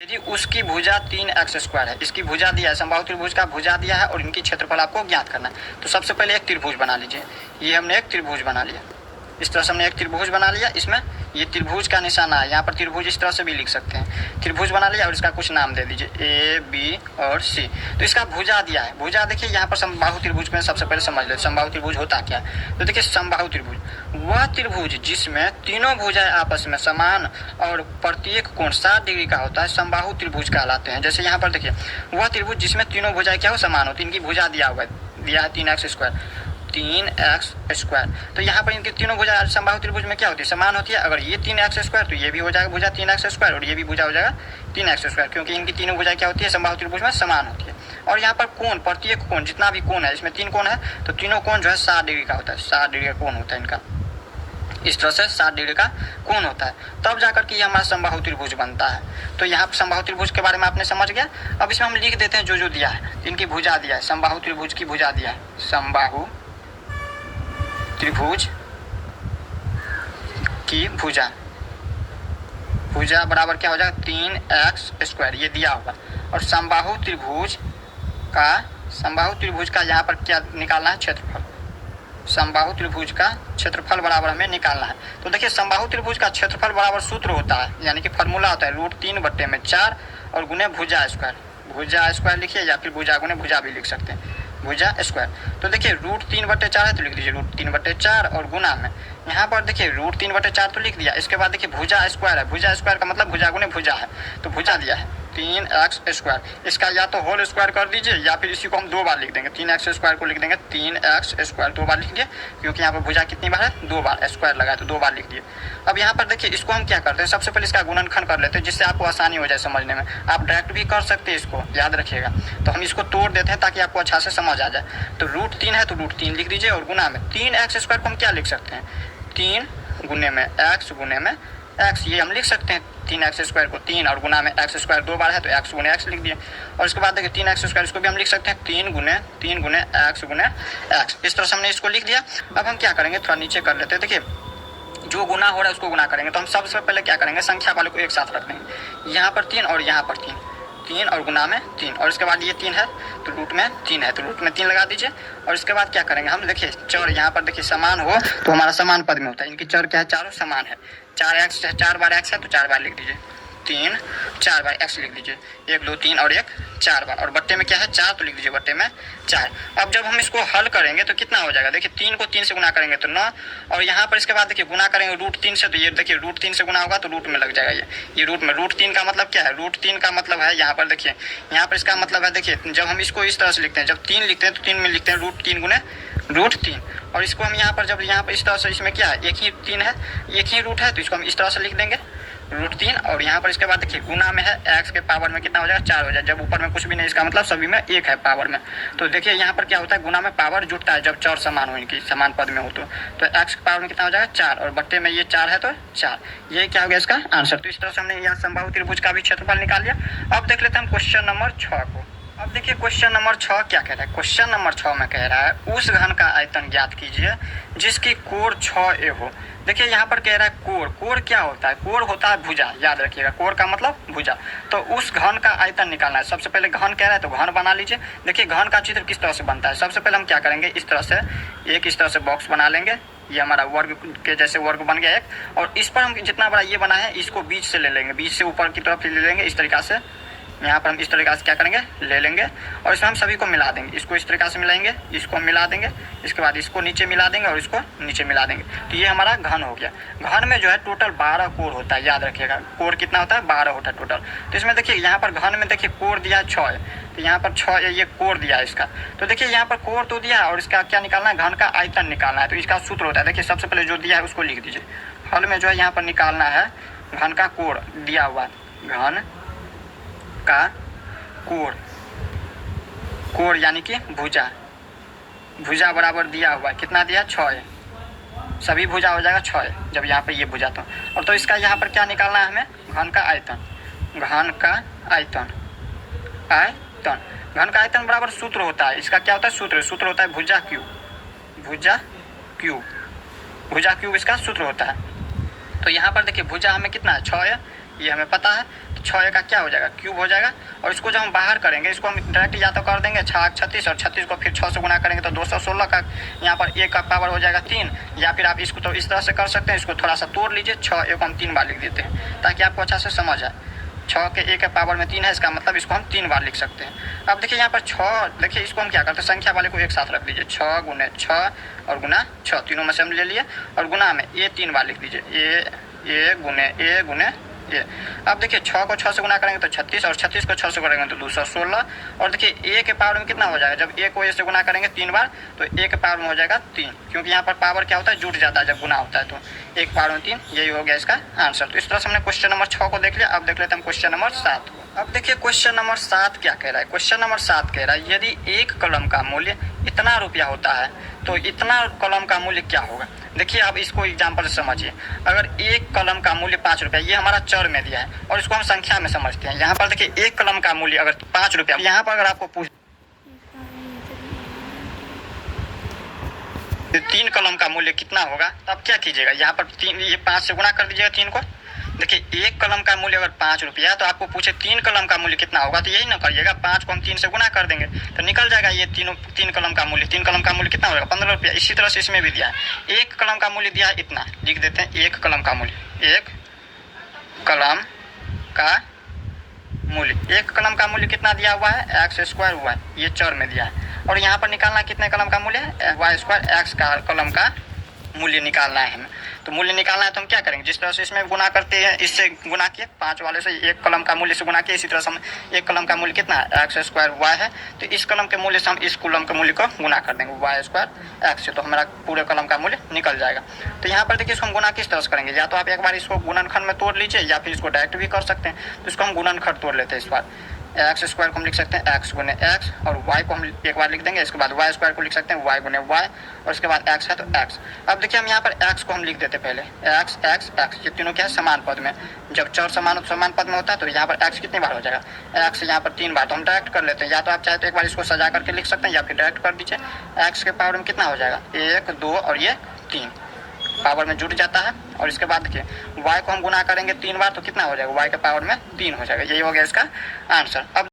यदि उसकी भुजा 3x² है, इसकी भुजा दिया है, समबाहु त्रिभुज का भुजा दिया है और इनकी क्षेत्रफल आपको ज्ञात करना है। तो सबसे पहले एक त्रिभुज बना लीजिए। ये हमने एक त्रिभुज बना लिया, इस तरह से हमने एक त्रिभुज बना लिया। इसमें ये त्रिभुज का निशाना है, यहाँ पर त्रिभुज इस तरह से भी लिख सकते हैं। त्रिभुज बना लिया और इसका कुछ नाम दे दीजिए A, B और C। तो इसका भुजा दिया है। भुजा देखिए यहाँ पर समबाहु त्रिभुज में सबसे पहले समझ लेते समबाहु त्रिभुज होता क्या है। तो देखिए समबाहु त्रिभुज वह त्रिभुज जिसमें तीनों भुजाएं आपस में समान और प्रत्येक कोण 60 डिग्री का होता है, समबाहु त्रिभुज कहलाते हैं। जैसे यहाँ पर देखिए वह त्रिभुज जिसमें तीनों भुजाएं क्या हो, समान होती है। इनकी भुजा दिया हुआ है, दिया है 3x²। तो यहाँ पर इनकी तीनों भुजा समबाहु त्रिभुज में क्या होती है, समान होती है। अगर ये 3x² तो ये भी हो जाएगा भुजा 3x² और ये भी भुजा हो जाएगा 3x², क्योंकि इनकी तीनों भुजा क्या होती है, समबाहु त्रिभुज में समान होती है। और यहाँ पर कोण, प्रत्येक कोण जितना भी कोण है, इसमें 3 कोण है तो तीनों कोण जो है 60 डिग्री का होता है। 60 डिग्री का कोण होता है इनका, इस तरह से 60 डिग्री का कोण होता है, तब जाकर के ये हमारा समबाहु त्रिभुज बनता है। तो यहाँ पर समबाहु त्रिभुज के बारे में आपने समझ गया। अब इसमें हम लिख देते हैं जो दिया है। इनकी भुजा दिया है, समबाहु त्रिभुज की भुजा दिया है, समबाहु त्रिभुज की भुजा, भुजा बराबर क्या हो जाएगा 3x², ये दिया होगा। और समबाहु त्रिभुज का यहाँ पर क्या निकालना है, क्षेत्रफल। समबाहु त्रिभुज का क्षेत्रफल बराबर हमें निकालना है। तो देखिए समबाहु त्रिभुज का क्षेत्रफल बराबर सूत्र होता है, यानी कि फॉर्मूला होता है √3/4 और गुने भुजा स्क्वायर। भुजा स्क्वायर लिखिए या फिर भुजा गुने भुजा भी लिख सकते हैं, भुजा स्क्वायर। तो देखिए √3/4 है तो लिख दीजिए √3/4 और गुना में यहाँ पर देखिए √3/4 तो लिख दिया। इसके बाद देखिए भुजा स्क्वायर है, भुजा स्क्वायर का मतलब भुजा गुने भुजा है, तो भुजा दिया है 3x²। इसका या तो होल स्क्वायर कर दीजिए या फिर इसी को हम 2 बार लिख देंगे। 3x² को लिख देंगे 3x², 2 बार लिख दिए, क्योंकि यहाँ पर भुजा कितनी बार है, 2 बार, स्क्वायर लगा है तो 2 बार लिख दिए। अब यहाँ पर देखिए इसको हम क्या करते हैं, सबसे पहले इसका गुणनखंड कर लेते हैं, जिससे आपको आसानी हो जाए समझने में। आप डायरेक्ट भी कर सकते हैं, इसको याद रखिएगा। तो हम इसको तोड़ देते हैं ताकि आपको अच्छा से समझ आ जाए। तो √3 है तो √3 लिख दीजिए और गुना में 3x² को हम क्या लिख सकते हैं, 3 गुने में x गुने में x, ये हम लिख सकते हैं 3x² को 3 और गुना में x² 2 बार है तो x गुने x लिख दिए। और इसके बाद देखिए 3x², इसको भी हम लिख सकते हैं 3 गुने x गुने x। इस तरह से हमने इसको लिख दिया। अब हम क्या करेंगे, थोड़ा नीचे कर लेते हैं। देखिए जो गुना हो रहा है उसको गुना करेंगे, तो हम सबसे पहले क्या करेंगे, संख्या वाले को एक साथ रख देंगे। यहाँ पर 3 और यहाँ पर 3 और गुना में 3, और इसके बाद ये 3 है तो रूट में 3 है तो रूट में 3 लगा दीजिए। और इसके बाद क्या करेंगे हम, देखिए चर यहाँ पर देखिए समान हो तो हमारा समान पद में होता है। इनकी चर क्या है, चारों समान है। 4 बार x है तो 4 बार लिख दीजिए, 4 बार x लिख दीजिए, 1 2 3 और 1 4 बार। और बट्टे में क्या है 4 तो लिख दीजिए बट्टे में 4। अब जब हम इसको हल करेंगे तो कितना हो जाएगा, देखिए 3 को 3 से गुना करेंगे तो 9, और यहाँ पर इसके बाद देखिए गुना करेंगे √3 से, तो ये देखिए √3 से गुना होगा तो रूट में लग जाएगा। ये रूट में, √3 का मतलब क्या है, √3 का मतलब है यहाँ पर देखिए, यहाँ पर इसका मतलब है देखिए जब हम इसको इस तरह से लिखते हैं, जब 3 लिखते हैं तो 3 में लिखते हैं √3 गुने √3। और इसको हम यहाँ पर जब यहाँ पर इस तरह से, इसमें क्या है एक ही 3 है, एक ही रूट है तो इसको हम इस तरह से लिख देंगे √3। और यहाँ पर इसके बाद देखिए गुना में है x के पावर में कितना हो जाएगा 4 हो जाएगा। जब ऊपर में कुछ भी नहीं, इसका मतलब सभी में 1 है पावर में। तो देखिए यहाँ पर क्या होता है, गुना में पावर जुटता है जब चर समान हो, इनकी समान पद में हो तो x के पावर में कितना हो जाएगा 4 और बट्टे में ये 4 है तो 4। ये क्या हो गया इसका आंसर। तो इस तरह से हमने यहाँ समबाहु त्रिभुज का भी क्षेत्रफल निकाल लिया। अब देख लेते हैं हम क्वेश्चन नंबर 6 को। अब देखिए क्वेश्चन नंबर 6 क्या कह रहा है। क्वेश्चन नंबर 6 में कह रहा है उस घन का आयतन ज्ञात कीजिए जिसकी कोण 6a हो। देखिए यहाँ पर कह रहा है कोण, कोण क्या होता है, कोण होता है भुजा, याद रखिएगा कोण का मतलब भुजा। तो उस घन का आयतन निकालना है। सबसे पहले घन कह रहा है तो घन बना लीजिए। देखिए घन का चित्र किस तरह से बनता है, सबसे पहले हम क्या करेंगे, इस तरह से एक इस तरह से बॉक्स बना लेंगे। ये हमारा वर्ग के जैसे वर्ग बन गया एक, और इस पर हम जितना बड़ा ये बना है इसको बीच से ले लेंगे, बीच से ऊपर की तरफ ले लेंगे। इस तरीका से यहाँ पर हम इस तरीके से क्या करेंगे, ले लेंगे और इसमें हम सभी को मिला देंगे। इसको इस तरीके से मिलाएंगे, इसको हम मिला देंगे, इसके बाद इसको नीचे मिला देंगे और इसको नीचे मिला देंगे। तो ये हमारा घन हो गया। घन में जो है टोटल 12 कोण होता है, याद रखिएगा कोण कितना होता है 12 होता है टोटल। तो इसमें देखिए यहाँ पर घन में देखिए कोण दिया है 6 है, तो यहाँ पर 6 ये कोण दिया है इसका। तो देखिए यहाँ पर कोण तो दिया है और इसका क्या निकालना है, घन का आयतन निकालना है। तो इसका सूत्र होता है, देखिए सबसे पहले जो दिया है उसको लिख दीजिए। हल में जो है यहाँ पर निकालना है घन का कोण दिया हुआ, घन का कोण, कोण यानी कि भुजा, भुजा बराबर दिया हुआ कितना दिया 6 है, सभी भुजा हो जाएगा 6 है जब यहाँ पे ये भुजा तो। और तो इसका यहाँ पर क्या निकालना है हमें, घन का आयतन, घन का आयतन, आयतन घन का आयतन बराबर सूत्र होता है। इसका क्या होता है सूत्र होता है भुजा क्यूब, भुजा क्यूब, भुजा क्यूब इसका सूत्र होता है। तो यहाँ पर देखिए भुजा हमें कितना है 6 है, ये हमें पता है। तो 6 का क्या हो जाएगा, क्यूब हो जाएगा। और इसको जब हम बाहर करेंगे, इसको हम डायरेक्ट या तो कर देंगे 6 36 और 36 को फिर 6 से गुना करेंगे तो 216 का यहाँ पर a का पावर हो जाएगा 3। या फिर आप इसको तो इस तरह से कर सकते हैं, इसको थोड़ा सा तोड़ लीजिए, 6 a को हम 3 बार लिख देते हैं ताकि आपको अच्छा से समझ आए। 6 के a के पावर में 3 है, इसका मतलब इसको हम 3 बार लिख सकते हैं। अब देखिए यहाँ पर 6, देखिए इसको हम क्या करते हैं, संख्या वाले को एक साथ रख लीजिए, 6 गुने 6 और गुना 6, तीनों में से हम ले लिए और गुना में a 3 बार लिख दीजिए, a गुने ये। अब देखिए 6 को 6 से गुना करेंगे तो 36 और 36 को 6 से करेंगे तो 216। और देखिए a के पावर में कितना हो जाएगा, जब a को a से गुना करेंगे 3 बार तो a के पावर में हो जाएगा 3, क्योंकि यहाँ पर पावर क्या होता है, जुट जाता है जब गुना होता है तो 1 पावर में 3, यही हो गया इसका आंसर। तो इस तरह से हमने क्वेश्चन नंबर 6 को देख लिया। अब देख लेते हैं क्वेश्चन नंबर 7 को। अब देखिए क्वेश्चन नंबर 7 क्या कह रहा है। क्वेश्चन नंबर 7 कह रहा है यदि एक कलम का मूल्य इतना रुपया होता है तो इतना कलम का मूल्य क्या होगा। देखिए आप इसको एग्जाम्पल से समझिए, अगर एक कलम का मूल्य 5 रुपया, ये हमारा चर में दिया है और इसको हम संख्या में समझते हैं। यहाँ पर देखिए एक कलम का मूल्य अगर 5 रुपया, यहाँ पर अगर आपको पूछ 3 कलम का मूल्य कितना होगा तो आप क्या कीजिएगा, यहाँ पर 3, ये 5 से गुना कर दीजिएगा 3 को। देखिए एक कलम का मूल्य अगर 5 रुपया तो आपको पूछे 3 कलम का मूल्य कितना होगा तो यही ना करिएगा, 5 को हम 3 से गुना कर देंगे तो निकल जाएगा ये 3 कलम का मूल्य। 3 कलम का मूल्य कितना होगा, 15 रुपया। इसी तरह से इसमें भी दिया है, एक कलम का मूल्य दिया है इतना, लिख देते हैं एक कलम का मूल्य, एक कलम का मूल्य। एक कलम का मूल्य कितना दिया हुआ है, एक्स स्क्वायर हुआ है, ये चर में दिया है। और यहाँ पर निकालना कितने कलम का मूल्य है, वाई स्क्वायर, एक्स का कलम का मूल्य निकालना है हमें। तो मूल्य निकालना है तो हम क्या करेंगे, जिस तरह से इसमें गुना करते हैं, इससे गुना किए 5 वाले से एक कलम का मूल्य से गुना किए, इसी तरह से हम एक कलम का मूल्य कितना है, एक्स स्क्वायर वाई है, तो इस कलम के मूल्य से हम इस कलम के मूल्य को गुना कर देंगे वाई स्क्वायर एक्स से, तो हमारा पूरे कलम का मूल्य निकल जाएगा। तो यहाँ पर देखिए इसको हम गुना किस तरह से करेंगे, या तो आप एक बार इसको गुणनखंड में तोड़ लीजिए या फिर इसको डायरेक्ट भी कर सकते हैं। तो इसको हम गुणनखंड तोड़ लेते हैं। इस बार एक्स स्क्वायर को हम लिख सकते हैं एक्स गुने एक्स और वाई को हम एक बार लिख देंगे, इसके बाद वाई स्क्वायर को लिख सकते हैं वाई गुने वाई और इसके बाद एक्स है तो एक्स। अब देखिए हम यहाँ पर एक्स को हम लिख देते पहले, एक्स एक्स एक्स, ये तीनों क्या है समान पद में। जब चर समान पद में होता है तो यहाँ पर एक्स कितनी बार हो जाएगा, एक्स यहाँ पर 3 बार। तो हम डायरेक्ट कर लेते हैं, या तो आप चाहे तो एक बार इसको सजा करके लिख सकते हैं या फिर डायरेक्ट कर दीजिए। एक्स के पावर में कितना हो जाएगा, 1 2 और ये 3 पावर में जुड़ जाता है। और इसके बाद देखिए y को हम गुना करेंगे 3 बार तो कितना हो जाएगा, y के पावर में 3 हो जाएगा। यही हो गया इसका आंसर। अब